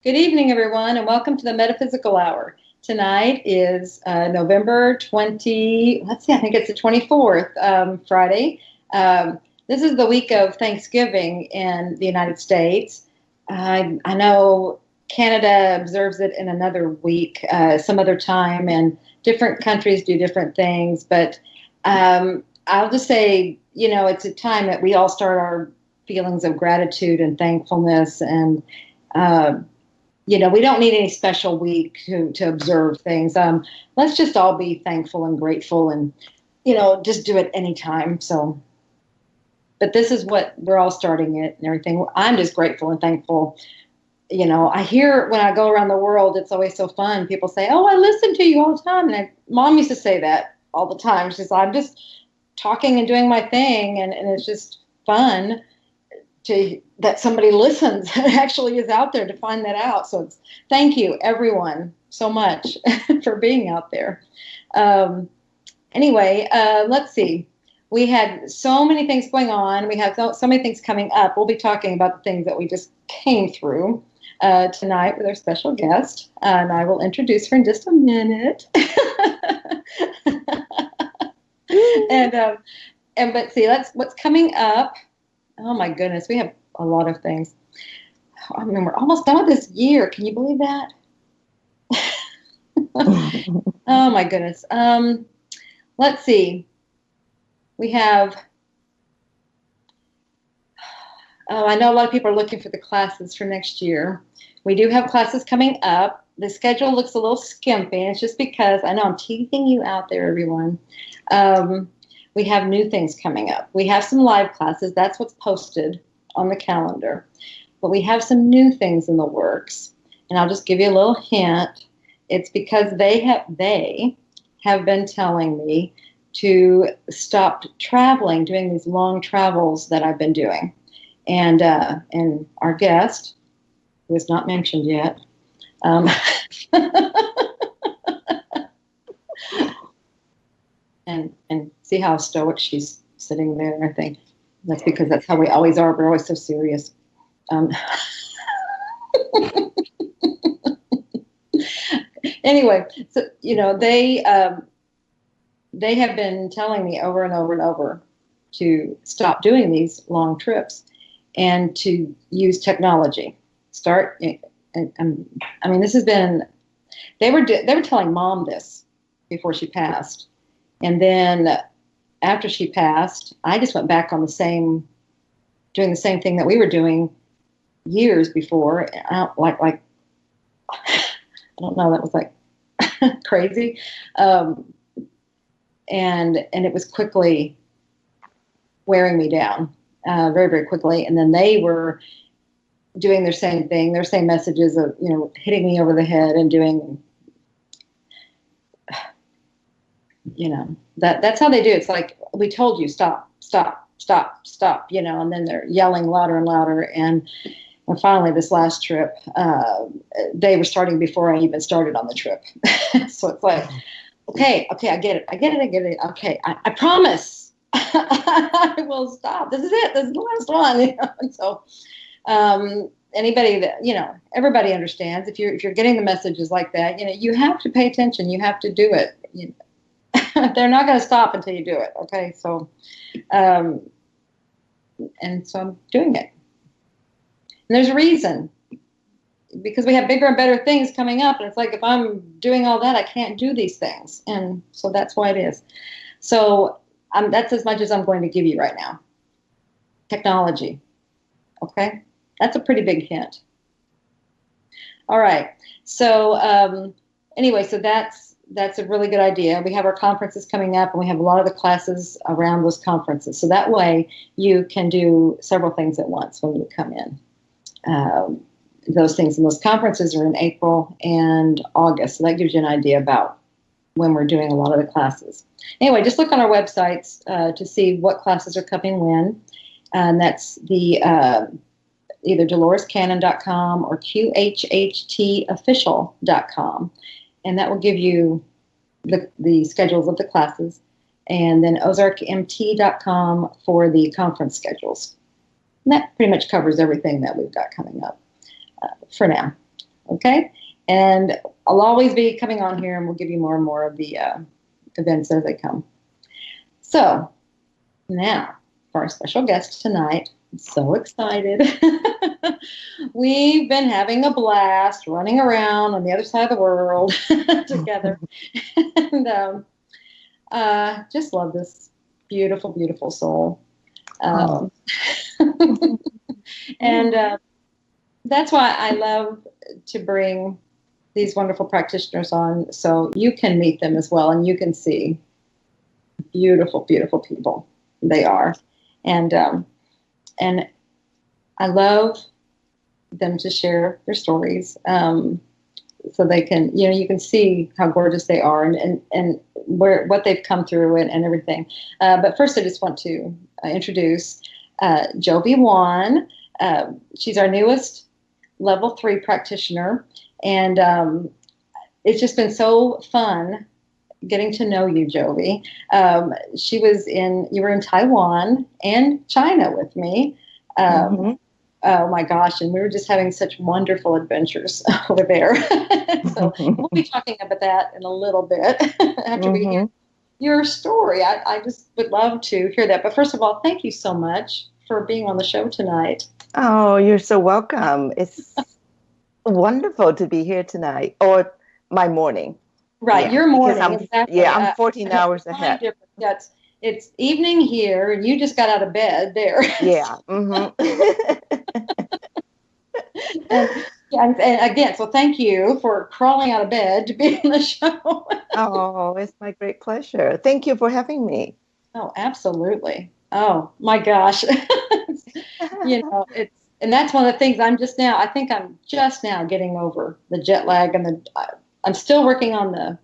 Good evening, everyone, and welcome to the Metaphysical Hour. Tonight is November 20, I think it's the 24th, Friday. This is the week of Thanksgiving in the United States. I know Canada observes it in another week, some other time, and different countries do different things. But I'll just say, it's a time that we all start our feelings of gratitude and thankfulness and we don't need any special week to observe things. Let's just all be thankful and grateful and, just do it anytime. So, but this is what we're all starting it and everything. I'm just grateful and thankful. I hear when I go around the world, it's always so fun. People say, "Oh, I listen to you all the time." And Mom used to say that all the time. She's like, "I'm just talking and doing my thing." And it's just fun that somebody listens and actually is out there to find that out. So thank you, everyone, so much for being out there. Anyway, let's see. We had so many things going on. We have so many things coming up. We'll be talking about the things that we just came through tonight with our special guest. And I will introduce her in just a minute. But see, that's what's coming up. Oh my goodness, we have a lot of things. I mean, we're almost done with this year. Can you believe that? Oh my goodness. Let's see. We have, I know a lot of people are looking for the classes for next year. We do have classes coming up. The schedule looks a little skimpy. It's just because I know I'm teasing you out there, everyone. We have new things coming up. We have some live classes. That's what's posted on the calendar. But we have some new things in the works. And I'll just give you a little hint. It's because they have been telling me to stop traveling, doing these long travels that I've been doing. And our guest, who is not mentioned yet, and see how stoic she's sitting there. I think that's because that's how we always are. We're always so serious. Anyway, so they have been telling me over and over and over to stop doing these long trips and to use technology. I mean, this has been. They were telling Mom this before she passed. And then after she passed, I just went back on doing the same thing that we were doing years before. I don't know, that was like crazy. And it was quickly wearing me down very, very quickly. And then they were doing their same thing, their same messages of, hitting me over the head and doing, that's how they do it. It's like, we told you, stop, and then they're yelling louder and louder. And finally, this last trip, they were starting before I even started on the trip. So it's like, okay, I get it. Okay, I promise I will stop. This is it. This is the last one. And so anybody that, everybody understands if you're getting the messages like that, you have to pay attention. You have to do it. They're not going to stop until you do it. Okay. So, and so I'm doing it. And there's a reason, because we have bigger and better things coming up. And it's like, if I'm doing all that, I can't do these things. And so that's why it is. So that's as much as I'm going to give you right now. Technology. Okay. That's a pretty big hint. All right. So anyway, so that's a really good idea. We have our conferences coming up, and we have a lot of the classes around those conferences. So that way you can do several things at once when you come in. Those things in those conferences are in April and August. So that gives you an idea about when we're doing a lot of the classes. Anyway, just look on our websites to see what classes are coming when. And that's the either DoloresCannon.com or QHHTofficial.com. And that will give you the schedules of the classes. And then OzarkMT.com for the conference schedules. And that pretty much covers everything that we've got coming up for now. Okay. And I'll always be coming on here, and we'll give you more and more of the events as they come. So now for our special guest tonight. I'm so excited. We've been having a blast running around on the other side of the world together. And just love this beautiful, beautiful soul. And that's why I love to bring these wonderful practitioners on, so you can meet them as well, and you can see beautiful, beautiful people they are. And I love them to share their stories, so they can, you can see how gorgeous they are, and what they've come through, and everything. But first, I just want to introduce Jovy Wan. She's our newest level 3 practitioner, and it's just been so fun getting to know you, Jovy. You were in Taiwan and China with me. Oh my gosh, and we were just having such wonderful adventures over there. So we'll be talking about that in a little bit after we hear your story. I just would love to hear that. But first of all, thank you so much for being on the show tonight. Oh, you're so welcome. It's wonderful to be here tonight, or my morning. Right, your morning. Exactly. Yeah, I'm 14 hours ahead. It's evening here, and you just got out of bed there. Yeah. And again, so thank you for crawling out of bed to be on the show. Oh, it's my great pleasure. Thank you for having me. Oh, absolutely. Oh my gosh. And that's one of the things I think I'm just now getting over the jet lag, and I'm still working on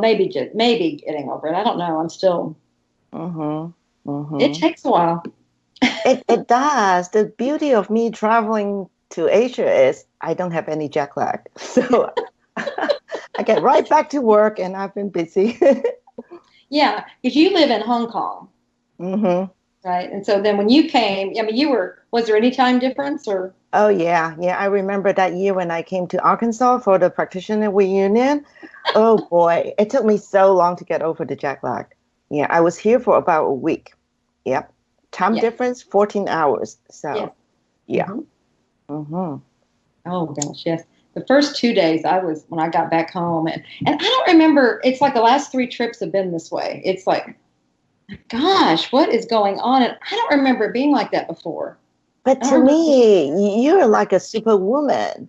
maybe getting over it. I don't know. I'm still, it takes a while. It does. The beauty of me traveling to Asia is I don't have any jet lag. So I get right back to work, and I've been busy. Yeah, because you live in Hong Kong. Right. And so then when you came, was there any time difference or? Oh, yeah. Yeah. I remember that year when I came to Arkansas for the practitioner reunion. Oh, boy. It took me so long to get over the jet lag. Yeah. I was here for about a week. Yep. Time difference, 14 hours. So, yeah. Oh, gosh. Yes. The first 2 days when I got back home, and I don't remember, it's like the last 3 trips have been this way. It's like, gosh, what is going on? And I don't remember it being like that before. But to me, you're like a superwoman.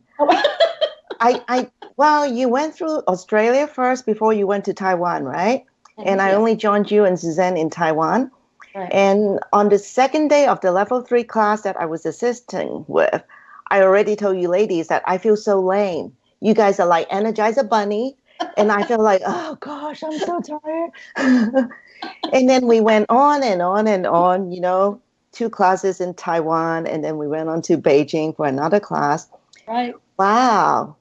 Well, you went through Australia first before you went to Taiwan, right? And I only joined you and Suzanne in Taiwan. Right. And on the second day of the level 3 class that I was assisting with, I already told you ladies that I feel so lame. You guys are like Energizer Bunny. And I feel like, oh gosh, I'm so tired. And then we went on and on and on, 2 classes in Taiwan. And then we went on to Beijing for another class. Right. Wow.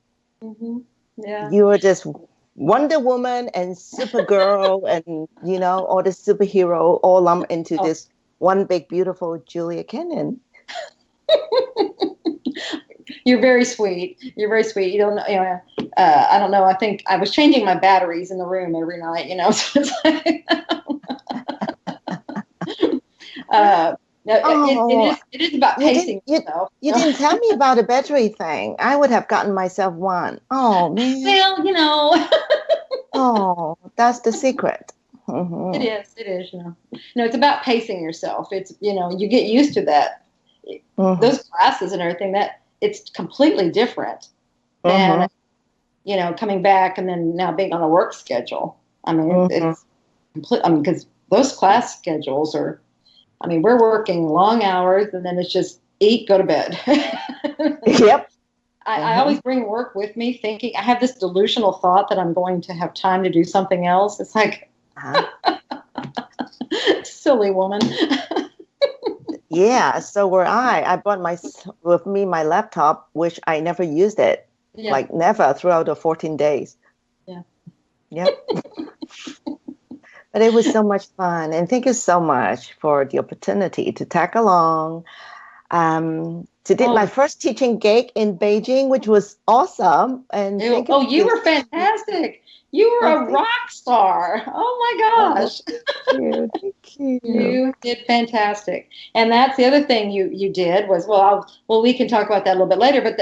Yeah. You were just Wonder Woman and Supergirl and, all the superhero all lumped into this one big, beautiful Julia Cannon. You're very sweet. You're very sweet. You don't know, I don't know. I think I was changing my batteries in the room every night, so it's like, it is about pacing yourself. You didn't tell me about a battery thing. I would have gotten myself one. Oh, man. Well, Oh, that's the secret. It is, No, it's about pacing yourself. It's, you get used to that. Those classes and everything, that it's completely different than, coming back and then now being on a work schedule. I mean, it's complete. I mean, because those class schedules are, we're working long hours and then it's just eat, go to bed. Yep. I always bring work with me thinking, I have this delusional thought that I'm going to have time to do something else. It's like, silly woman. Yeah, so were I. I brought with me my laptop, which I never used it. Yeah. Like never throughout the 14 days. Yeah. Yep. But it was so much fun. And thank you so much for the opportunity to tag along. Did my first teaching gig in Beijing, which was awesome. And you were fantastic. You were a rock star. Oh my gosh. Thank you. Thank you. You did fantastic. And that's the other thing you did was, we can talk about that a little bit later, but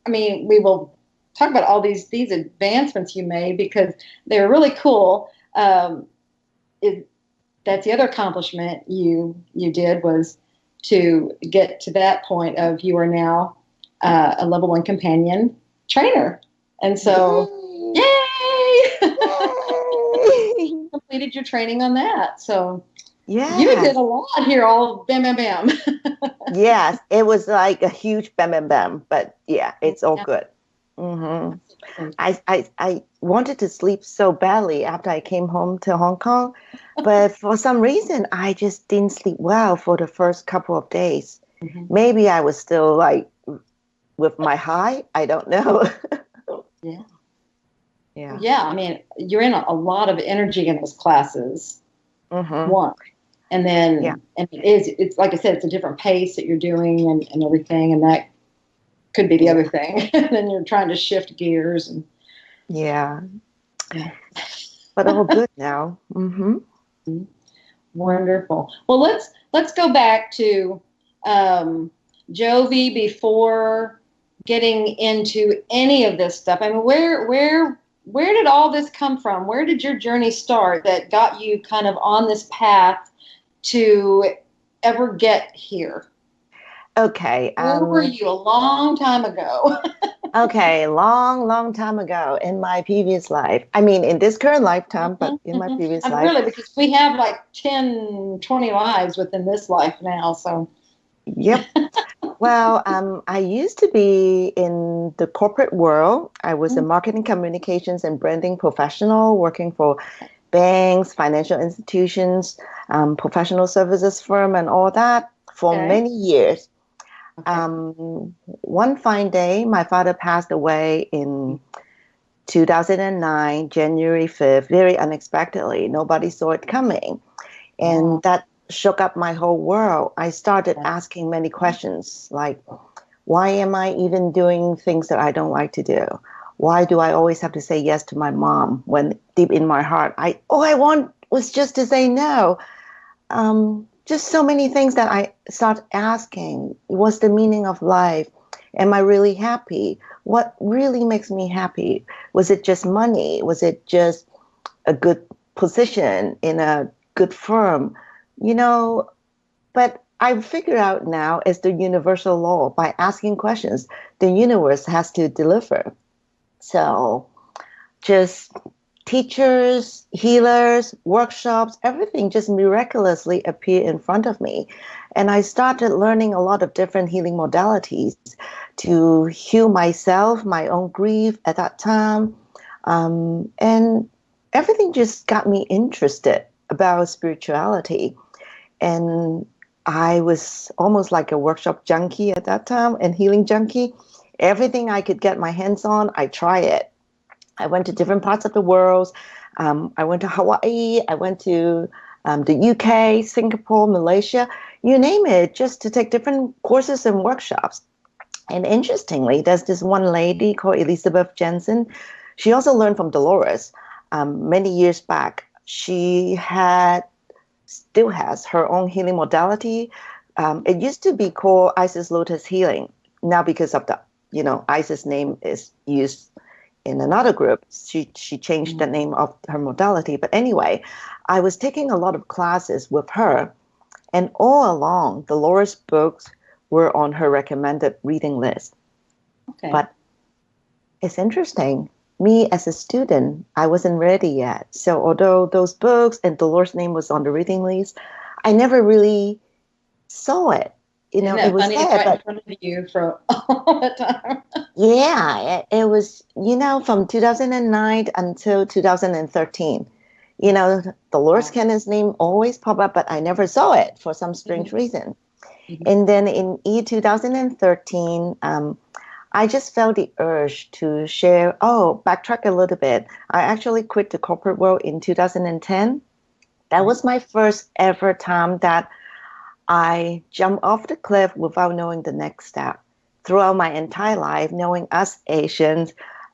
we will talk about all these advancements you made because they're really cool. That's the other accomplishment you did was to get to that point of you are now a level 1 companion trainer. And so, yay! Completed your training on that. So yeah, you did a lot here, all bam, bam, bam. Yes, it was like a huge bam, bam, bam. But yeah, it's all good. Mm-hmm. I wanted to sleep so badly after I came home to Hong Kong, but for some reason, I just didn't sleep well for the first couple of days. Mm-hmm. Maybe I was still like with my high. I don't know. Yeah. You're in a lot of energy in those classes. Mm-hmm. One, and then and it's like I said, it's a different pace that you're doing and everything, and that could be the other thing. And then you're trying to shift gears and but all good now. Mm-hmm. Wonderful. Well, let's go back to Jovy before getting into any of this stuff. Where did all this come from? Where did your journey start that got you kind of on this path to ever get here? Okay. Where were you a long time ago? Okay, long time ago in my previous life. In this current lifetime, but in my previous life. Really, because we have like 10, 20 lives within this life now, so. Yep. Well, I used to be in the corporate world. I was a marketing communications and branding professional working for banks, financial institutions, professional services firm and all that for many years. One fine day, my father passed away in 2009, January 5th, very unexpectedly. Nobody saw it coming. And that shook up my whole world. I started asking many questions like, why am I even doing things that I don't like to do? Why do I always have to say yes to my mom when deep in my heart, all I want was just to say no? Just so many things that I start asking. What's the meaning of life? Am I really happy? What really makes me happy? Was it just money? Was it just a good position in a good firm? But I figure out now as the universal law, by asking questions, the universe has to deliver. So just teachers, healers, workshops, everything just miraculously appeared in front of me. And I started learning a lot of different healing modalities to heal myself, my own grief at that time. And everything just got me interested about spirituality. And I was almost like a workshop junkie at that time and healing junkie. Everything I could get my hands on, I try it. I went to different parts of the world. I went to Hawaii. I went to the UK, Singapore, Malaysia, you name it, just to take different courses and workshops. And interestingly, there's this one lady called Elizabeth Jensen. She also learned from Dolores many years back. She still has her own healing modality. It used to be called Isis Lotus Healing. Now, because of the, Isis name is used in another group, she changed the name of her modality. But anyway, I was taking a lot of classes with her, and all along, Dolores' books were on her recommended reading list. Okay. But it's interesting. Me as a student, I wasn't ready yet. So although those books and Dolores' name was on the reading list, I never really saw it. It was funny, there, right in front of you for all the time. Yeah, it was, from 2009 until 2013. Dolores Cannon's name always popped up, but I never saw it for some strange reason. Mm-hmm. And then in 2013, I just felt the urge to share. Backtrack a little bit. I actually quit the corporate world in 2010. That was my first ever time that I jumped off the cliff without knowing the next step. Throughout my entire life, knowing us Asians,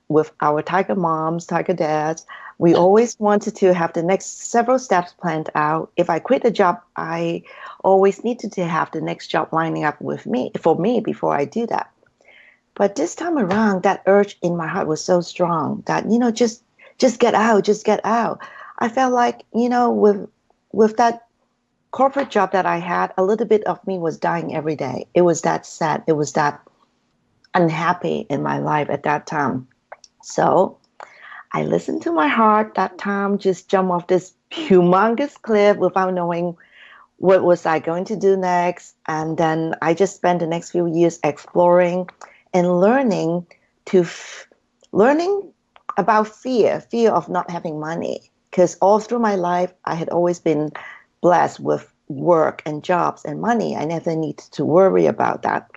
with our tiger moms, tiger dads, we always wanted to have the next several steps planned out. If I quit a job, I always needed to have the next job lining up with me for me before I do that. But this time around, that urge in my heart was so strong that, just get out, just get out. I felt like, with that corporate job that I had, a little bit of me was dying every day. It was that sad. It was that unhappy in my life at that time. So I listened to my heart that time, just jump off this humongous cliff without knowing what was I going to do next. And then I just spent the next few years exploring and learning about fear of not having money. Because all through my life, I had always been blessed with work and jobs and money. I never needed to worry about that.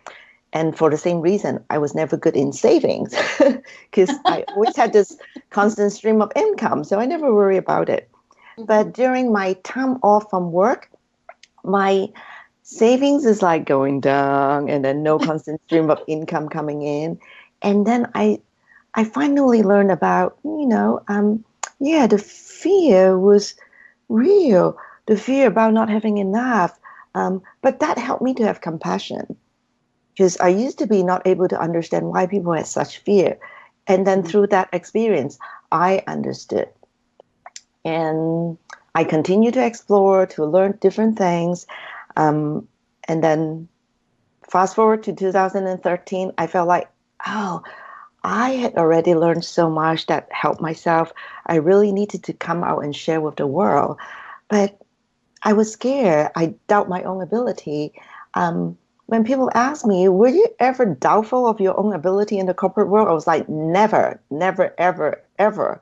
And for the same reason, I was never good in savings because I always had this constant stream of income. So I never worry about it. But during my time off from work, my savings is like going down and then no constant stream of income coming in. And then I finally learned about, the fear was real, the fear about not having enough. But that helped me to have compassion because I used to be not able to understand why people had such fear. And then through that experience, I understood. And I continued to explore, to learn different things. And then fast forward to 2013, I felt like, oh, I had already learned so much that helped myself. I really needed to come out and share with the world. But I was scared. I doubt my own ability. When people ask me, were you ever doubtful of your own ability in the corporate world? I was like, never, never, ever, ever.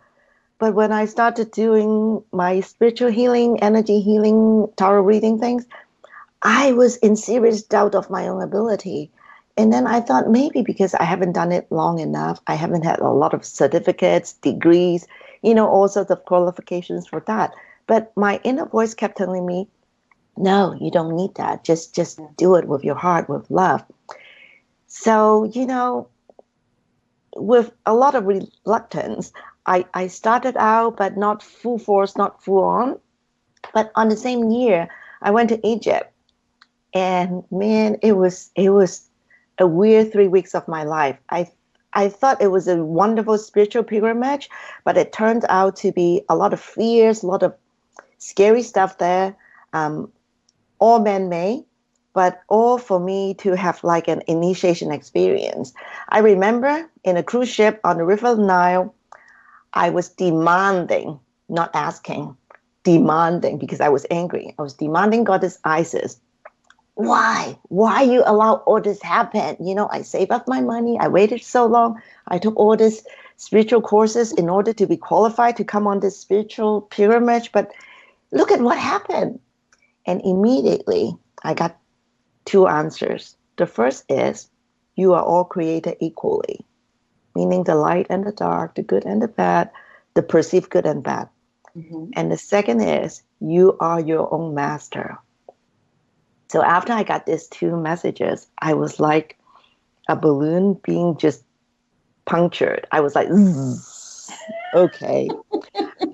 But when I started doing my spiritual healing, energy healing, tarot reading things, I was in serious doubt of my own ability. And then I thought maybe because I haven't done it long enough, I haven't had a lot of certificates, degrees, all sorts of qualifications for that. But my inner voice kept telling me, no, you don't need that. Just do it with your heart, with love. So, with a lot of reluctance, I started out, but not full force, not full on. But on the same year, I went to Egypt. And man, it was a weird 3 weeks of my life. I thought it was a wonderful spiritual pilgrimage, but it turned out to be a lot of fears, a lot of scary stuff there, all man-made, but all for me to have like an initiation experience. I remember in a cruise ship on the River Nile, I was demanding, not asking, demanding because I was angry. I was demanding Goddess Isis, why you allow all this happen? I saved up my money. I waited so long. I took all these spiritual courses in order to be qualified to come on this spiritual pilgrimage. But look at what happened. And immediately I got two answers. The first is, you are all created equally, meaning the light and the dark, the good and the bad, the perceived good and bad. Mm-hmm. And the second is, you are your own master. So after I got these two messages, I was like a balloon being just punctured. I was like, okay.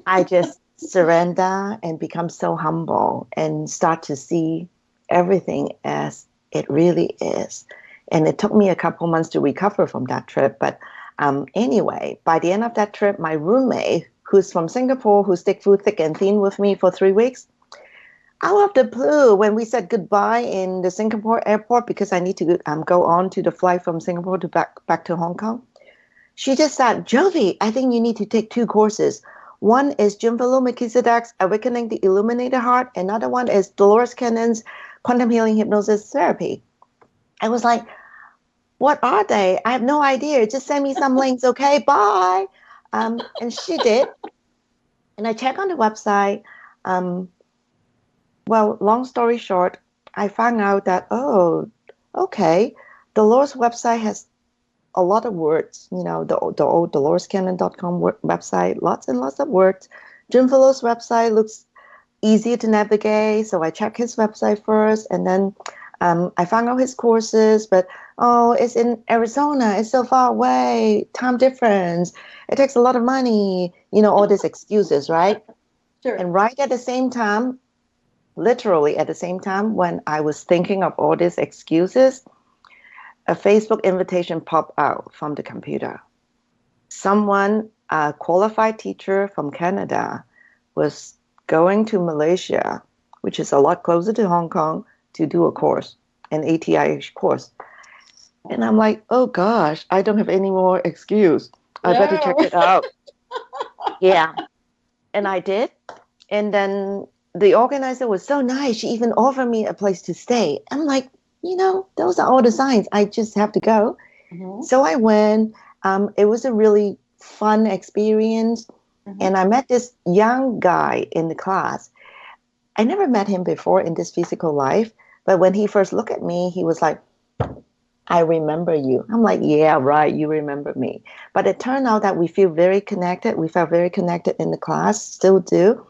I just surrender and become so humble and start to see everything as it really is. And it took me a couple months to recover from that trip. But anyway, by the end of that trip, my roommate, who's from Singapore, who stick through thick and thin with me for 3 weeks, out of the blue, when we said goodbye in the Singapore airport, because I need to go on to the flight from Singapore to back to Hong Kong, she just said, Jovy, I think you need to take 2 courses. One is Jim Fallow Melchizedek's Awakening the Illuminated Heart. Another one is Dolores Cannon's Quantum Healing Hypnosis Therapy. I was like, what are they? I have no idea. Just send me some links, okay? Bye. And she did. And I checked on the website. Well, long story short, I found out that, oh, okay, Dolores' website has a lot of words, the old DoloresCannon.com website, lots and lots of words. Jim Fallow's website looks easier to navigate. So I checked his website first, and then I found out his courses, but it's in Arizona. It's so far away. Time difference. It takes a lot of money. All these excuses, right? Sure. And right at the same time, literally at the same time, when I was thinking of all these excuses, a Facebook invitation popped out from the computer. Someone, a qualified teacher from Canada, was going to Malaysia, which is a lot closer to Hong Kong, to do a course, an ATI course. And I'm like, oh gosh, I don't have any more excuse. I better check it out. Yeah. And I did. And then the organizer was so nice. She even offered me a place to stay. I'm like, those are all the signs. I just have to go. Mm-hmm. So I went. It was a really fun experience. Mm-hmm. And I met this young guy in the class. I never met him before in this physical life. But when he first looked at me, he was like, I remember you. I'm like, yeah, right. You remember me. But it turned out that we feel very connected. We felt very connected in the class, still do.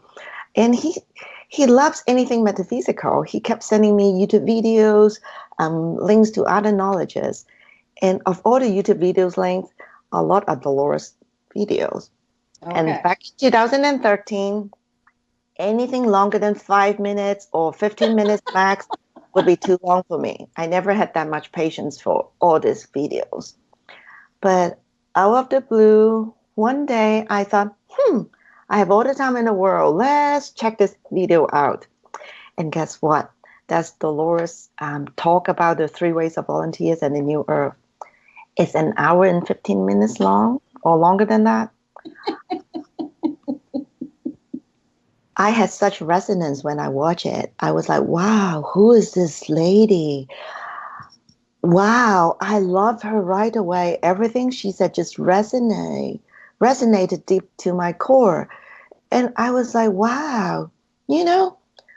And he loves anything metaphysical. He kept sending me YouTube videos, links to other knowledges. And of all the YouTube videos links, a lot are Dolores videos. Okay. And back in 2013, anything longer than 5 minutes or 15 minutes max would be too long for me. I never had that much patience for all these videos. But out of the blue, one day I thought, I have all the time in the world. Let's check this video out. And guess what? That's Dolores' talk about the 3 ways of volunteers and the New Earth. It's an hour and 15 minutes long, or longer than that. I had such resonance when I watched it. I was like, wow, who is this lady? Wow, I love her right away. Everything she said just resonated deep to my core. And I was like, wow,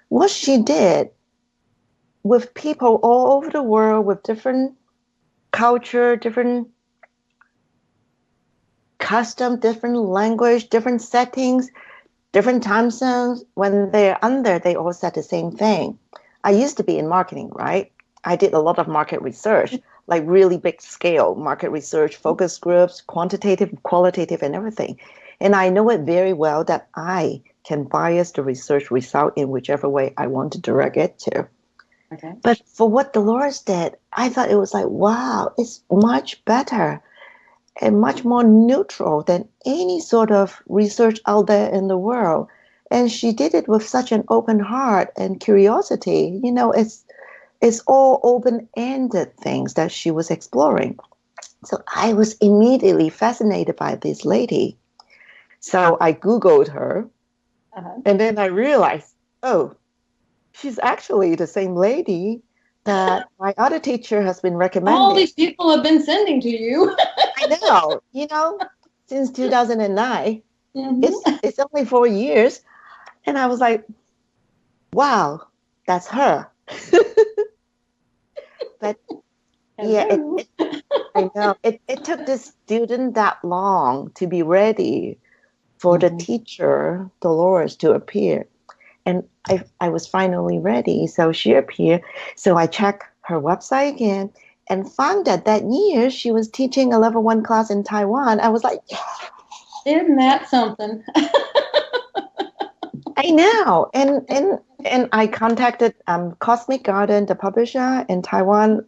what she did with people all over the world with different culture, different custom, different language, different settings, different time zones. When they're under, they all said the same thing. I used to be in marketing, right? I did a lot of market research, like really big scale market research, focus groups, quantitative, qualitative, and everything. And I know it very well that I can bias the research result in whichever way I want to direct it to. Okay. But for what Dolores did, I thought it was like, wow, it's much better and much more neutral than any sort of research out there in the world. And she did it with such an open heart and curiosity. It's all open-ended things that she was exploring. So I was immediately fascinated by this lady. So I Googled her, and then I realized, she's actually the same lady that my other teacher has been recommending. All these people have been sending to you. I know, since 2009. Mm-hmm. It's only 4 years. And I was like, wow, that's her. But yeah, I know. It took this student that long to be ready for the teacher, Dolores, to appear. And I was finally ready. So she appeared. So I checked her website again and found that year she was teaching a level 1 class in Taiwan. I was like, isn't that something? I know. And I contacted Cosmic Garden, the publisher in Taiwan.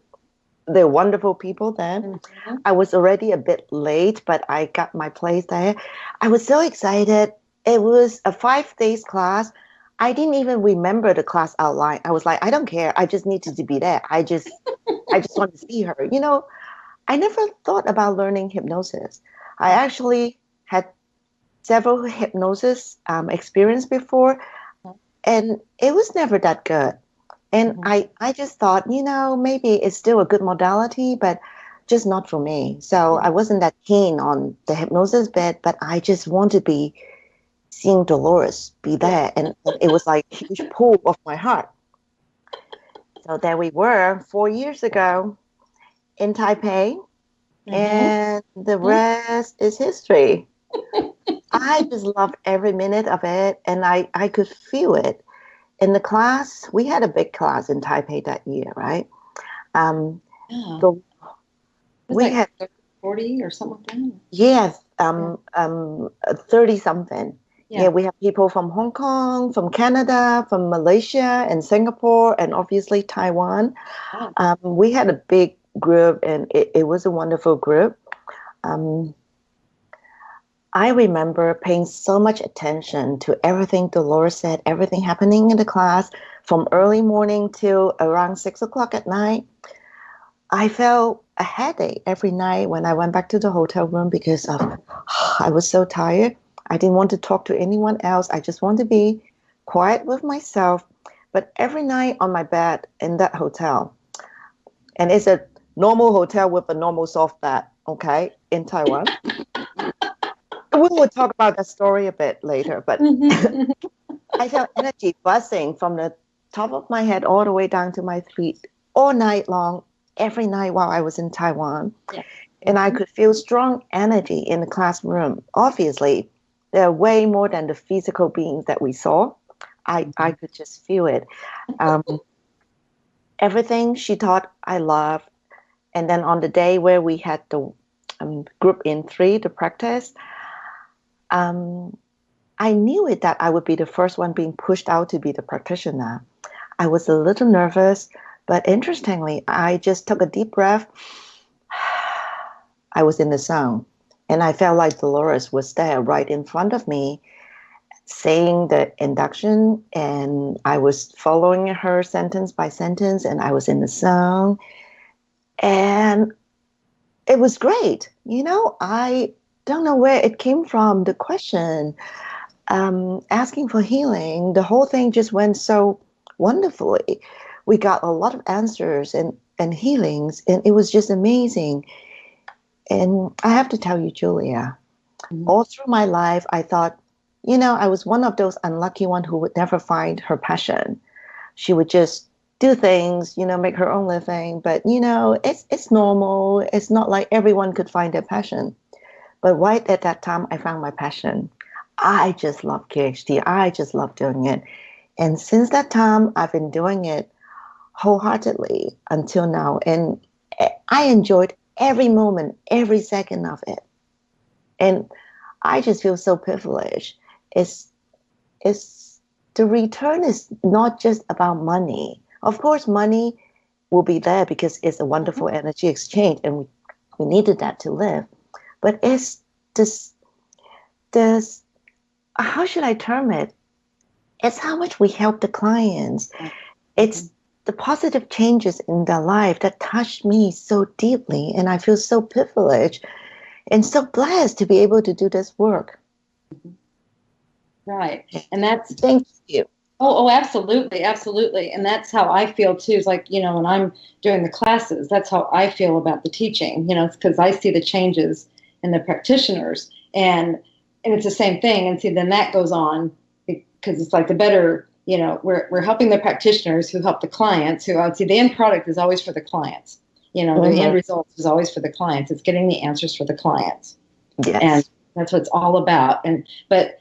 They're wonderful people then. Mm-hmm. I was already a bit late, but I got my place there. I was so excited. It was a 5 days class. I didn't even remember the class outline. I was like, I don't care. I just needed to be there. I just want to see her. I never thought about learning hypnosis. I actually had several hypnosis experience before, and it was never that good. And I just thought, maybe it's still a good modality, but just not for me. So I wasn't that keen on the hypnosis bit, but I just wanted to be seeing Dolores be there. And it was like a huge pull of my heart. So there we were 4 years ago in Taipei, and the rest is history. I just loved every minute of it, and I could feel it. in the class, we had a big class in Taipei that year, right? Yeah. So we like had 40 or something like that. yes, 30 something. Yeah, Yeah. we have people from Hong Kong, from Canada, from Malaysia and Singapore, and obviously Taiwan. Oh. We had a big group, and it was a wonderful group. I remember paying so much attention to everything Dolores said, everything happening in the class from early morning till around 6 o'clock at night. I felt a headache every night when I went back to the hotel room because I was so tired. I didn't want to talk to anyone else. I just want to be quiet with myself. But every night on my bed in that hotel, and it's a normal hotel with a normal soft bed, okay, in Taiwan. We will talk about that story a bit later, but I felt energy buzzing from the top of my head all the way down to my feet all night long, every night while I was in Taiwan. Yeah. And I could feel strong energy in the classroom. Obviously, there are way more than the physical beings that we saw. I could just feel it. Everything she taught, I loved. And then on the day where we had the group in 3 to practice, I knew it that I would be the first one being pushed out to be the practitioner. I was a little nervous, but interestingly, I just took a deep breath. I was in the zone, and I felt like Dolores was there right in front of me saying the induction, and I was following her sentence by sentence, and I was in the zone. And it was great. I don't know where it came from, the question, asking for healing. The whole thing just went so wonderfully. We got a lot of answers and healings, and it was just amazing. And I have to tell you, Julia, all through my life, I thought, I was one of those unlucky ones who would never find her passion. She would just do things, make her own living. But, it's normal. It's not like everyone could find their passion. But right at that time, I found my passion. I just love QHT. I just love doing it. And since that time, I've been doing it wholeheartedly until now. And I enjoyed every moment, every second of it. And I just feel so privileged. It's the return is not just about money. Of course, money will be there because it's a wonderful energy exchange, and we needed that to live. But it's this how should I term it? It's how much we help the clients. It's the positive changes in their life that touched me so deeply, and I feel so privileged and so blessed to be able to do this work. Right. And that's thank you. Oh, absolutely, absolutely. And that's how I feel too. It's like, when I'm doing the classes, that's how I feel about the teaching, it's because I see the changes in the practitioners, and it's the same thing. And see, then that goes on because it's like the better, we're helping the practitioners who help the clients, who I would see the end product is always for the clients. The end result is always for the clients. It's getting the answers for the clients. Yes. And that's what it's all about. But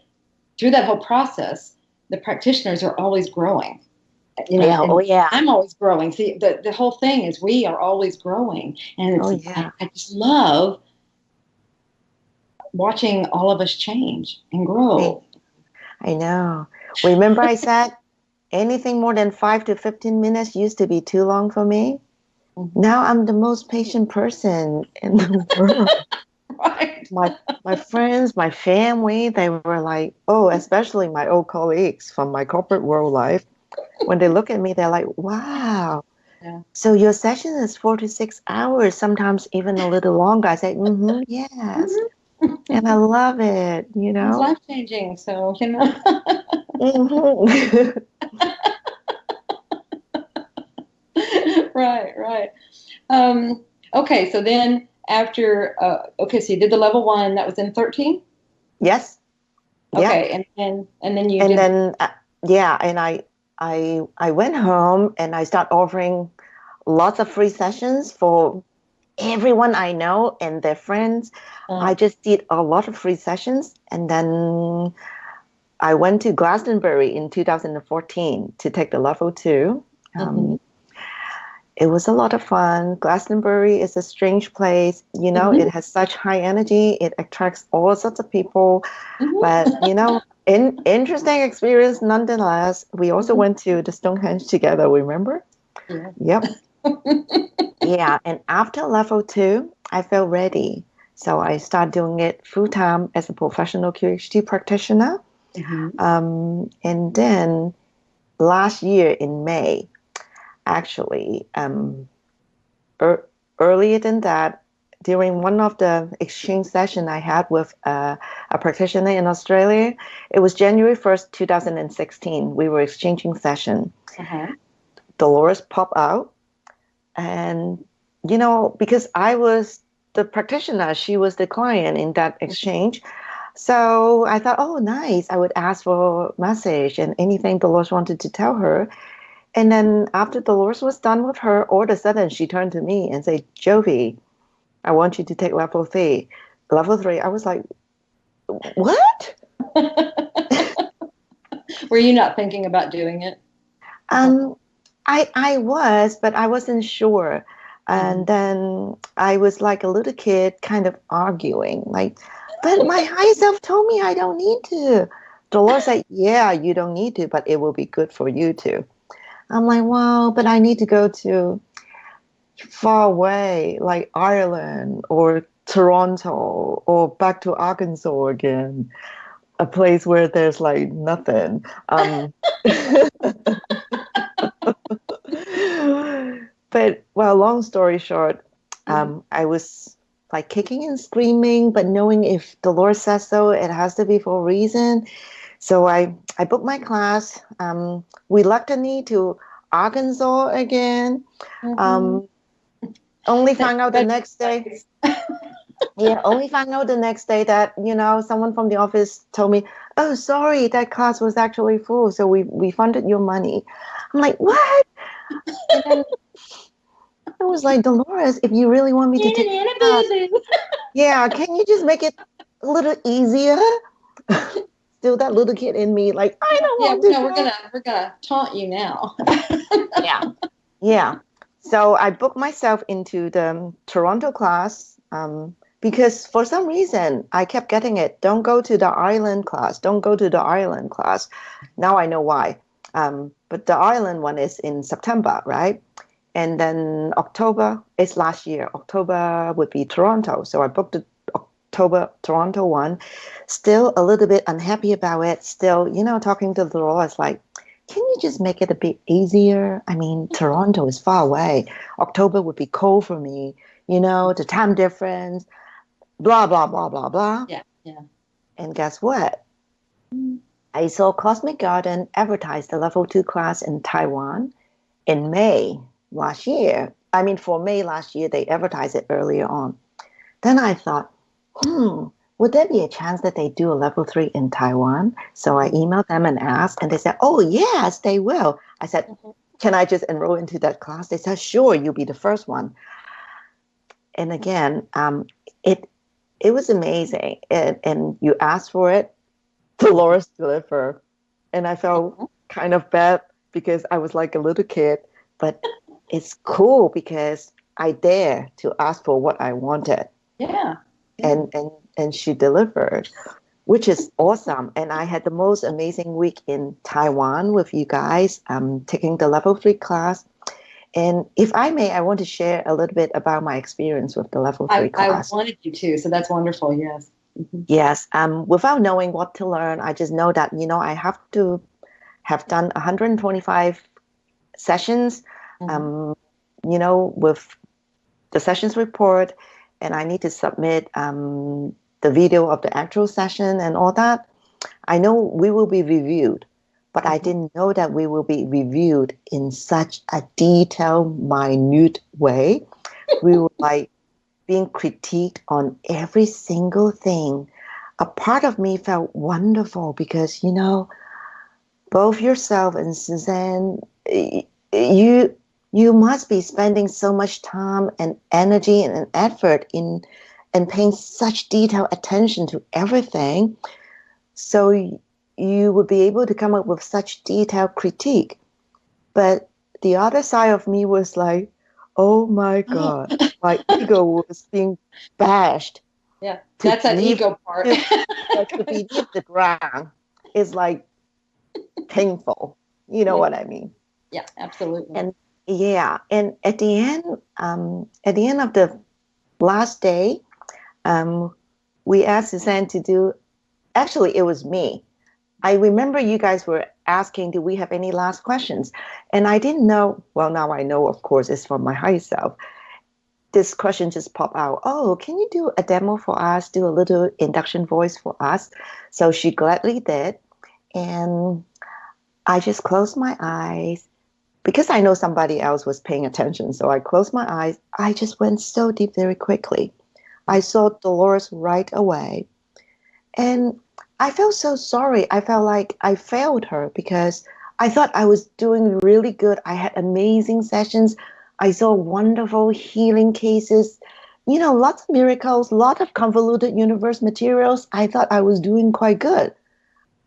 through that whole process, the practitioners are always growing. I'm always growing. See, the whole thing is we are always growing. And I just love watching all of us change and grow. I know. Remember I said anything more than 5 to 15 minutes used to be too long for me? Now I'm the most patient person in the world. Right. My friends, my family, they were like, especially my old colleagues from my corporate world life. When they look at me, they're like, wow. Yeah. So your session is 4 to 6 hours, sometimes even a little longer. I say, yes. And I love it, It's life-changing, so, Right. Okay, so then after, so you did the level 1, that was in 13? Yes. Okay, yeah. and then you and did... then and I went home and I started offering lots of free sessions for everyone I know and their friends. I just did a lot of free sessions, and then I went to Glastonbury in 2014 to take the level 2. It was a lot of fun. Glastonbury is a strange place. You know, it has such high energy. It attracts all sorts of people. But, you know, interesting experience nonetheless. We also went to the Stonehenge together, remember? Yeah. Yep. Yeah. And after level 2, I felt ready. So I started doing it full-time as a professional QHT practitioner. And then last year in May, actually, earlier than that, during one of the exchange sessions I had with a practitioner in Australia, it was January 1st, 2016. We were exchanging session. Dolores popped out. And, you know, because I was the practitioner, she was the client in that exchange. So I thought, oh, nice. I would ask for a message and anything Dolores wanted to tell her. And then after Dolores was done with her, all of a sudden she turned to me and said, Jovy, I want you to take level 3. Level 3, I was like, what? Were you not thinking about doing it? I was, but I wasn't sure. And then I was like a little kid kind of arguing, like, but my higher self told me I don't need to. Dolores said, yeah, you don't need to, but it will be good for you to. I'm like, wow, but I need to go to far away, like Ireland or Toronto or back to Arkansas again, a place where there's like nothing. But, well, long story short, I was like kicking and screaming, but knowing if the Lord says so, it has to be for a reason. So I booked my class. Reluctantly to Arkansas again. Only found out the next day. Yeah, only found out the next day that, you know, someone from the office told me, oh, sorry, that class was actually full, so we refunded your money. I'm like, what? And then I was like, Dolores, if you really want me to take the class, yeah, can you just make it a little easier? Still that little kid in me, like, I don't want to. No, we're gonna taunt you now. Yeah. So I booked myself into the Toronto class because for some reason I kept getting it. Don't go to the Ireland class. Don't go to the Ireland class. Now I know why. But the Ireland one is in September, right? And then October is last year. October would be Toronto. So I booked the October Toronto one. Still a little bit unhappy about it. Still, you know, talking to the Dolores, like, can you just make it a bit easier? I mean, Toronto is far away. October would be cold for me. You know, the time difference, blah, blah, blah, blah, blah. Yeah. And guess what? I saw Cosmic Garden advertise the level 2 class in Taiwan in May last year. I mean, for May last year, they advertised it earlier on. Then I thought, would there be a chance that they do a level 3 in Taiwan? So I emailed them and asked, and they said, oh, yes, they will. I said, can I just enroll into that class? They said, sure, you'll be the first one. And again, it was amazing. And you asked for it, Dolores delivered. And I felt kind of bad because I was like a little kid, but it's cool because I dare to ask for what I wanted. Yeah. And she delivered, which is awesome. And I had the most amazing week in Taiwan with you guys, taking the level 3 class. And if I may, I want to share a little bit about my experience with the level 3 class. I wanted you to, so that's wonderful. Yes. Yes. Without knowing what to learn, I just know that, you know, I have to have done 125 sessions, you know, with the sessions report, and I need to submit the video of the actual session and all that. I know we will be reviewed, but I didn't know that we will be reviewed in such a detailed, minute way. We were like being critiqued on every single thing. A part of me felt wonderful because, you know, both yourself and Suzanne, you must be spending so much time and energy and effort in paying such detailed attention to everything. So you would be able to come up with such detailed critique. But the other side of me was like, oh my God, my ego was being bashed. Yeah, To that's that leave, ego part. to be leave the ground is like painful. You know what I mean? Yeah, absolutely. And yeah, and at the end of the last day, we asked Suzanne to do. Actually, it was me. I remember you guys were asking, do we have any last questions? And I didn't know. Well, now I know, of course, it's from my higher self. This question just popped out. Oh, can you do a demo for us? Do a little induction voice for us? So she gladly did. And I just closed my eyes because I know somebody else was paying attention. So I closed my eyes. I just went so deep very quickly. I saw Dolores right away. And I felt so sorry. I felt like I failed her because I thought I was doing really good. I had amazing sessions. I saw wonderful healing cases, lots of miracles, lot of convoluted universe materials. I thought I was doing quite good.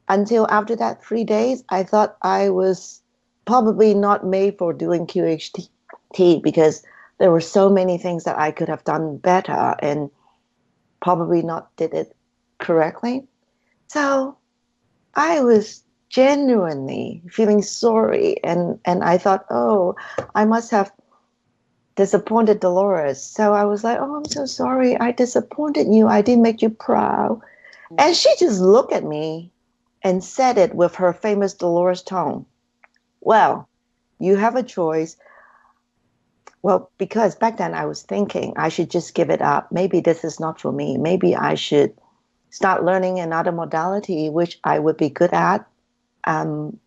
Until after that 3 days, I thought I was probably not made for doing QHT because there were so many things that I could have done better and probably not did it correctly. So I was genuinely feeling sorry, and I thought, oh, I must have disappointed Dolores. So I was like, oh, I'm so sorry. I disappointed you. I didn't make you proud. And she just looked at me and said it with her famous Dolores tone. Well, you have a choice. Well, because back then I was thinking I should just give it up. Maybe this is not for me. Maybe I should start learning another modality, which I would be good at.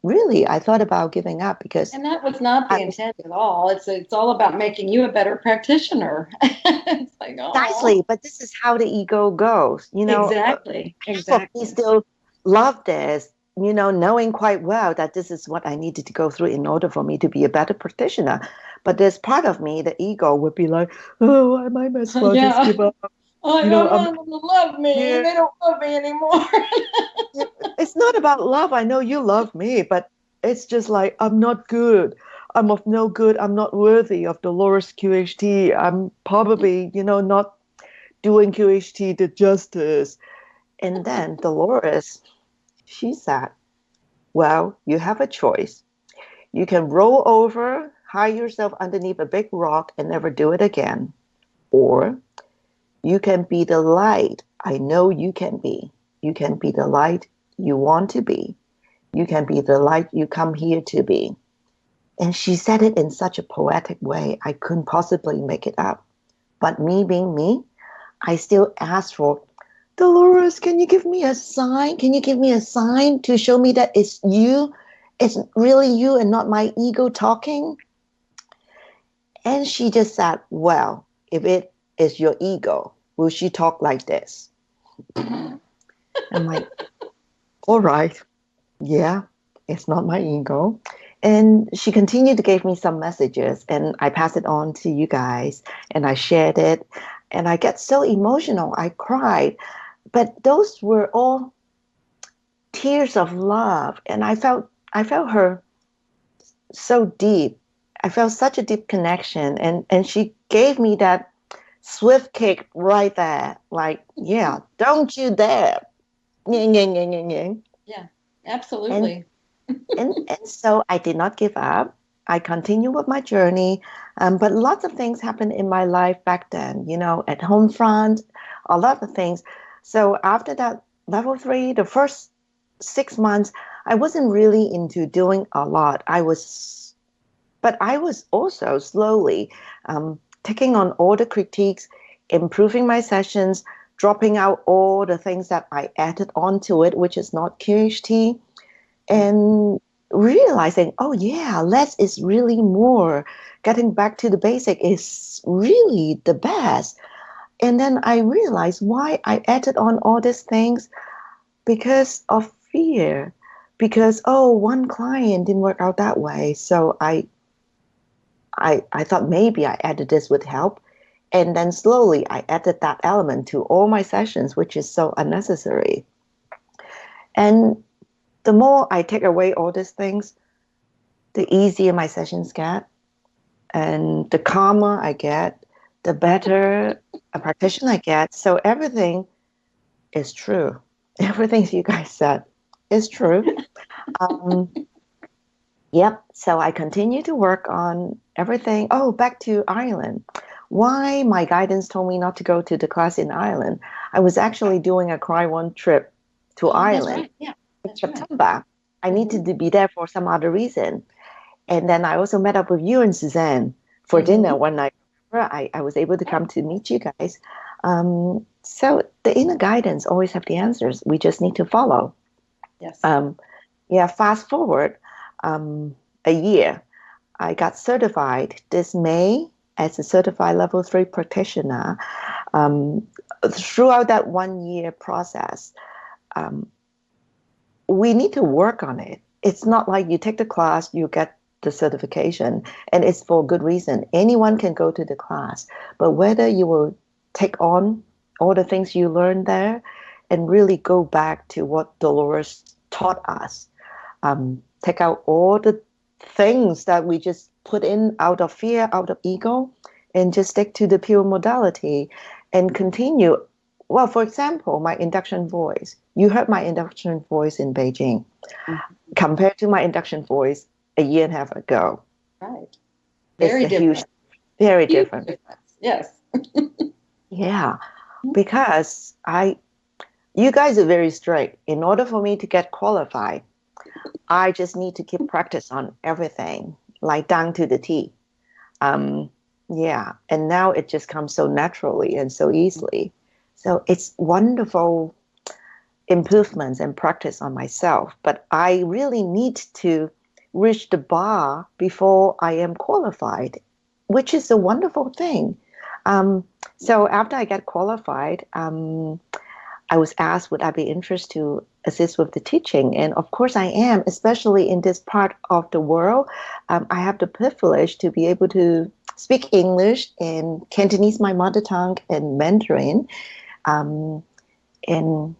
Really, I thought about giving up because. And that was not the intent at all. It's all about making you a better practitioner. It's like, oh. Precisely, but this is how the ego goes. Exactly. We still love this, knowing quite well that this is what I needed to go through in order for me to be a better practitioner. But there's part of me, the ego, would be like, oh, I might as well just give up. I don't want them to love me. Yeah. They don't love me anymore. It's not about love. I know you love me, but it's just like, I'm not good. I'm of no good. I'm not worthy of Dolores QHT. I'm probably, not doing QHT the justice. And then Dolores, she said, well, you have a choice. You can roll over, hide yourself underneath a big rock and never do it again. Or you can be the light. I know you can be. You can be the light you want to be. You can be the light you come here to be. And she said it in such a poetic way, I couldn't possibly make it up. But me being me, I still asked for, Dolores, can you give me a sign? Can you give me a sign to show me that it's you? It's really you and not my ego talking? And she just said, well, if it is your ego, will she talk like this? I'm like, all right. Yeah, it's not my ego. And she continued to give me some messages, and I passed it on to you guys, and I shared it. And I get so emotional. I cried. But those were all tears of love. And I felt her so deep. I felt such a deep connection. And she gave me that swift kick right there. Like, yeah, don't you dare. Yeah, absolutely. And so I did not give up. I continued with my journey. But lots of things happened in my life back then, at home front, a lot of things. So after that level 3, the first 6 months, I wasn't really into doing a lot. But I was also slowly taking on all the critiques, improving my sessions, dropping out all the things that I added onto it, which is not QHT, and realizing, oh yeah, less is really more. Getting back to the basic is really the best. And then I realized why I added on all these things, because of fear. Because, one client didn't work out that way. So I thought maybe I added this would help. And then slowly I added that element to all my sessions, which is so unnecessary. And the more I take away all these things, the easier my sessions get, and the calmer I get, the better a practitioner I get. So everything is true. Everything you guys said is true. Yep. So I continue to work on everything. Oh, back to Ireland. Why my guidance told me not to go to the class in Ireland? I was actually doing a Cry-One trip to Ireland. Right. Yeah, in September. I needed to be there for some other reason. And then I also met up with you and Suzanne for dinner one night. I was able to come to meet you guys. So the inner guidance always have the answers. We just need to follow. Yes. Fast forward a year. I got certified this May as a certified level 3 practitioner. Throughout that 1 year process, we need to work on it. It's not like you take the class, you get the certification, and it's for good reason. Anyone can go to the class, but whether you will take on all the things you learned there and really go back to what Dolores taught us, take out all the things that we just put in out of fear, out of ego, and just stick to the pure modality and continue. Well, for example, my induction voice. You heard my induction voice in Beijing compared to my induction voice a year and a half ago. Right. Very different. Huge, very different. Difference. Yes. Yeah, because you guys are very straight. In order for me to get qualified, I just need to keep practice on everything, like down to the T. And now it just comes so naturally and so easily. So it's wonderful improvements and practice on myself, but I really need to reach the bar before I am qualified, which is a wonderful thing. So after I get qualified, I was asked, would I be interested to assist with the teaching? And of course I am, especially in this part of the world. I have the privilege to be able to speak English and Cantonese, my mother tongue, and Mandarin. And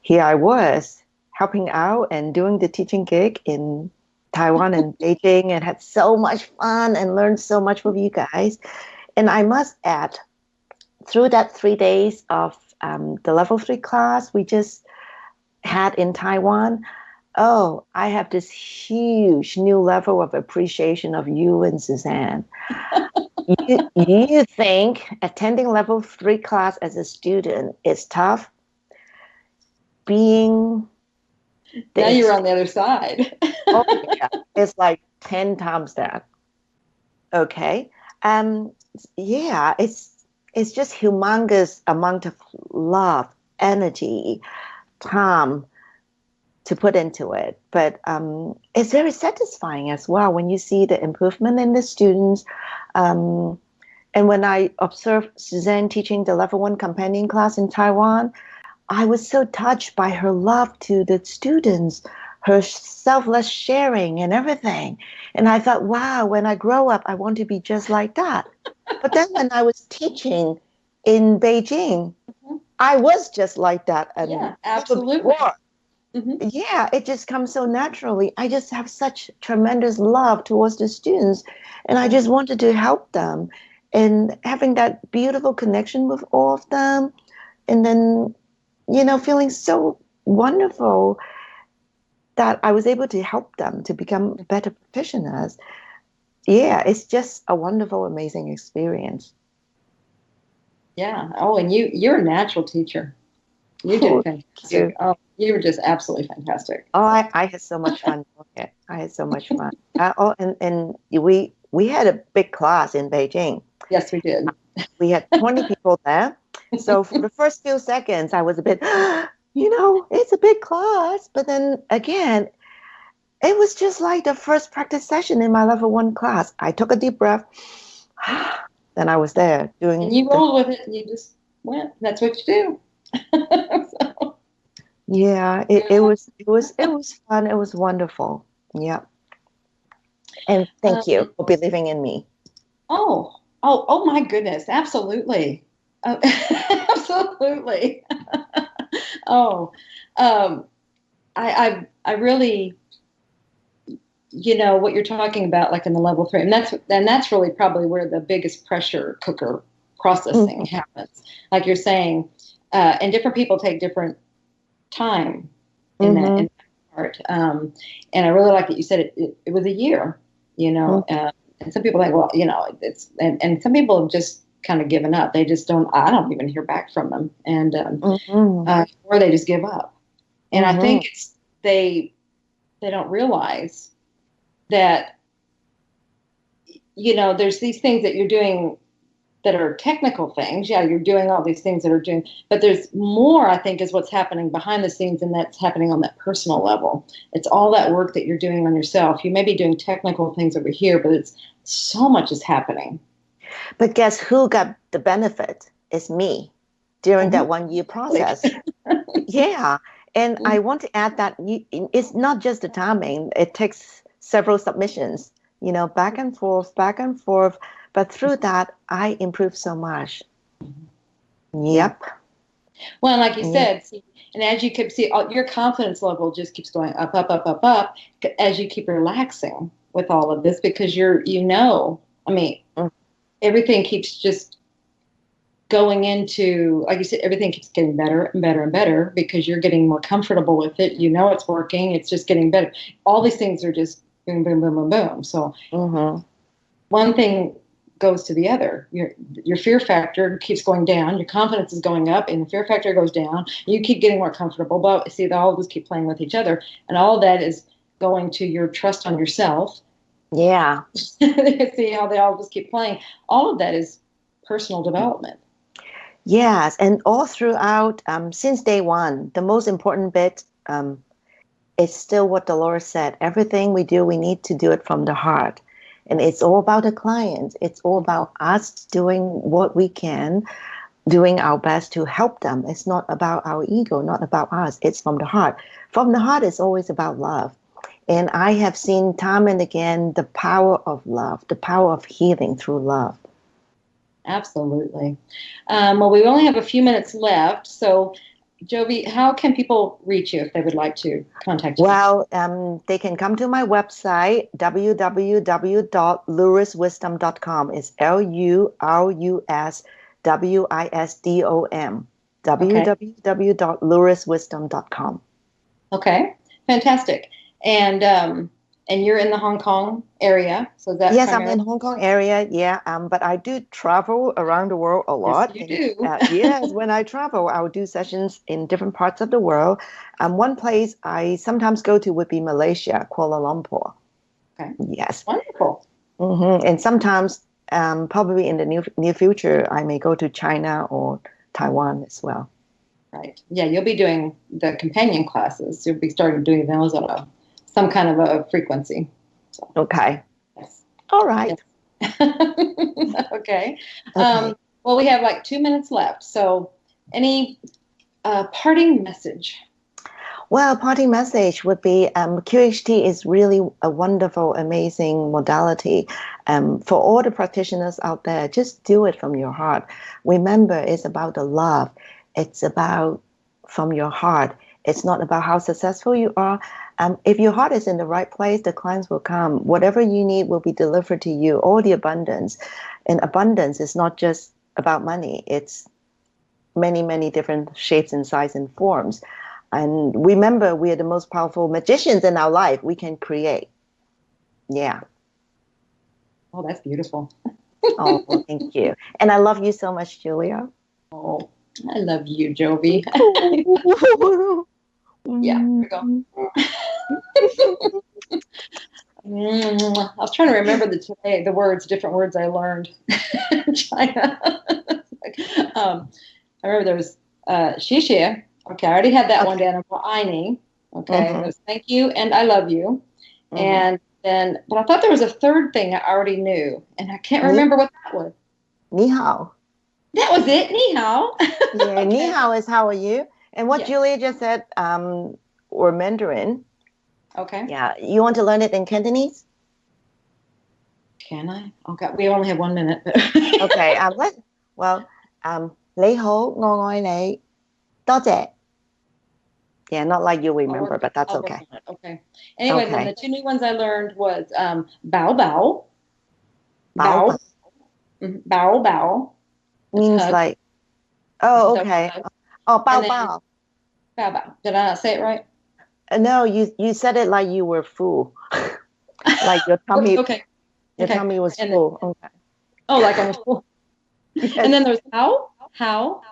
here I was helping out and doing the teaching gig in Taiwan and Beijing, and had so much fun and learned so much with you guys. And I must add, through that 3 days of the level 3 class we just had in Taiwan, I have this huge new level of appreciation of you and Suzanne. You think attending level 3 class as a student is tough? Now you're on the other side. It's like 10 times that. Okay. It's just humongous amount of love, energy, time to put into it. But it's very satisfying as well when you see the improvement in the students. And when I observed Suzanne teaching the level 1 companion class in Taiwan, I was so touched by her love to the students, her selfless sharing and everything. And I thought, wow, when I grow up, I want to be just like that. But then when I was teaching in Beijing, I was just like that. And yeah, absolutely. Yeah, it just comes so naturally. I just have such tremendous love towards the students, and I just wanted to help them. And having that beautiful connection with all of them, and then, feeling so wonderful that I was able to help them to become better practitioners. Yeah, it's just a wonderful, amazing experience. Yeah. Oh, and you're a natural teacher. You did fantastic. Oh, you were just absolutely fantastic. Oh, I had so much fun. Okay, I had so much fun. And we had a big class in Beijing. Yes, we did. We had 20 people there. So for the first few seconds, I was a bit, it's a big class. But then again, it was just like the first practice session in my level 1 class. I took a deep breath. Then I was there doing. And you rolled with it, and you just went. That's what you do. So. Yeah, it was fun. It was wonderful. Yeah. And thank you for believing in me. Oh my goodness. Absolutely. Absolutely. I really, what you're talking about, like in the level 3, and that's really probably where the biggest pressure cooker processing happens. Like you're saying, and different people take different time in that part. And I really like that you said it was a year, and some people are like, well, and some people have just kind of given up. They just don't, I don't even hear back from them. And, or they just give up. And I think they don't realize that, there's these things that you're doing that are technical things. Yeah, you're doing all these things that are doing, but there's more, I think, is what's happening behind the scenes, and that's happening on that personal level. It's all that work that you're doing on yourself. You may be doing technical things over here, but it's so much is happening. But guess who got the benefit? It's me during that 1 year process. Yeah. And I want to add that it's not just the timing. It takes several submissions, back and forth. But through that, I improved so much. Yep. Well, like you said, see, and as you keep your confidence level just keeps going up, up, up, up, up as you keep relaxing with all of this, because everything keeps just going into, like you said, everything keeps getting better and better and better because you're getting more comfortable with it. It's working. It's just getting better. All these things are just boom, boom, boom, boom, boom. So one thing goes to the other. Your fear factor keeps going down. Your confidence is going up, and the fear factor goes down. You keep getting more comfortable. But see, they all just keep playing with each other, and all of that is going to your trust on yourself. Yeah. See how they all just keep playing. All of that is personal development. Yes, and all throughout, since day one, the most important bit is still what Dolores said. Everything we do, we need to do it from the heart. And it's all about the client. It's all about us doing what we can, doing our best to help them. It's not about our ego, not about us. It's from the heart. From the heart, it's always about love. And I have seen time and again the power of love, the power of healing through love. Absolutely. Well, we only have a few minutes left. So, Jovy, how can people reach you if they would like to contact you? Well, they can come to my website, www.louriswisdom.com. It's LURUSWISDOM. www.louriswisdom.com. Okay, fantastic. And you're in the Hong Kong area, so that's yes, I'm in Hong Kong area. Yeah, but I do travel around the world a lot. Yes, you do. Yes, when I travel, I'll do sessions in different parts of the world. One place I sometimes go to would be Malaysia, Kuala Lumpur. Okay. Yes. Wonderful. And sometimes, probably in the near future, I may go to China or Taiwan as well. Right. Yeah, you'll be doing the companion classes. You'll be starting doing those on some kind of a frequency. So. Okay. Yes. All right. Yes. Okay. Well, we have like 2 minutes left. So any parting message? Well, parting message would be QHT is really a wonderful, amazing modality. For all the practitioners out there, just do it from your heart. Remember, it's about the love. It's about from your heart. It's not about how successful you are. If your heart is in the right place, the clients will come. Whatever you need will be delivered to you, all the abundance. And abundance is not just about money. It's many, many different shapes and sizes and forms. And remember, we are the most powerful magicians in our life. We can create. Yeah. Oh, that's beautiful. Oh, well, thank you. And I love you so much, Julia. Oh, I love you, Jovy. Yeah, here we go. I was trying to remember the words, different words I learned in China. I remember there was xie. Okay, I already had that one down. Aini. Okay, there's thank you and I love you. And then, but I thought there was a third thing I already knew, and I can't remember what that was. Ni hao. That was it. Ni hao. Yeah, ni hao is how are you? And what Julia just said, or Mandarin. Okay. Yeah, you want to learn it in Cantonese? Can I? Okay, we only have 1 minute. Okay. Well, 你好，我愛你，多謝。Yeah, not like you I'll remember, work, but that's I'll work okay. on it. Okay. Anyway, then Okay. the two new ones I learned was bow bow, Bao bao bow, bow bow. It's means hug. like, oh, So okay. hug. Oh, And bao then bao. bow bow. Did I not say it right? No, you said it like you were full. Like your tummy, Okay. your Okay. tummy was And full. Okay. oh, like I'm full. And Yes. then there's how, or How?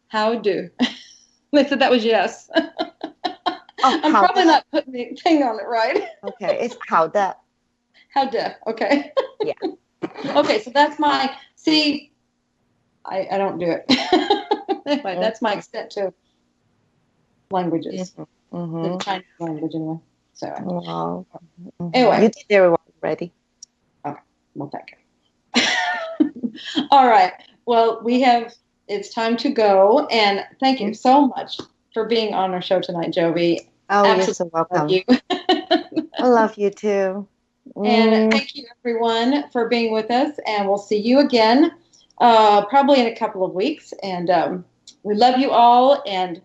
how do. They said that was yes. Oh, I'm how probably that? not putting the thing on it right. Okay, it's how that. How do. Okay. Yeah. Okay, so that's my, see, I don't do it. Anyway, that's my extent to languages, Mm-hmm. the Chinese language anyway. So Wow. anyway. You did very well already. Okay, well, thank you. All right. Well, it's time to go. And thank you so much for being on our show tonight, Jovy. Oh, Absolutely you're so love welcome. you. I love you too. And thank you, everyone, for being with us. And we'll see you again probably in a couple of weeks. And we love you all. And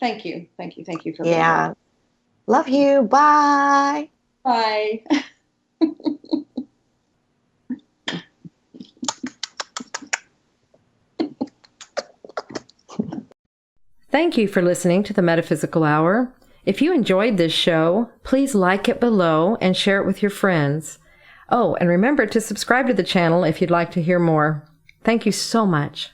thank you. Thank you. Thank you for being here. Love you. Bye. Bye. Thank you for listening to the Metaphysical Hour. If you enjoyed this show, please like it below and share it with your friends. Oh, and remember to subscribe to the channel if you'd like to hear more. Thank you so much.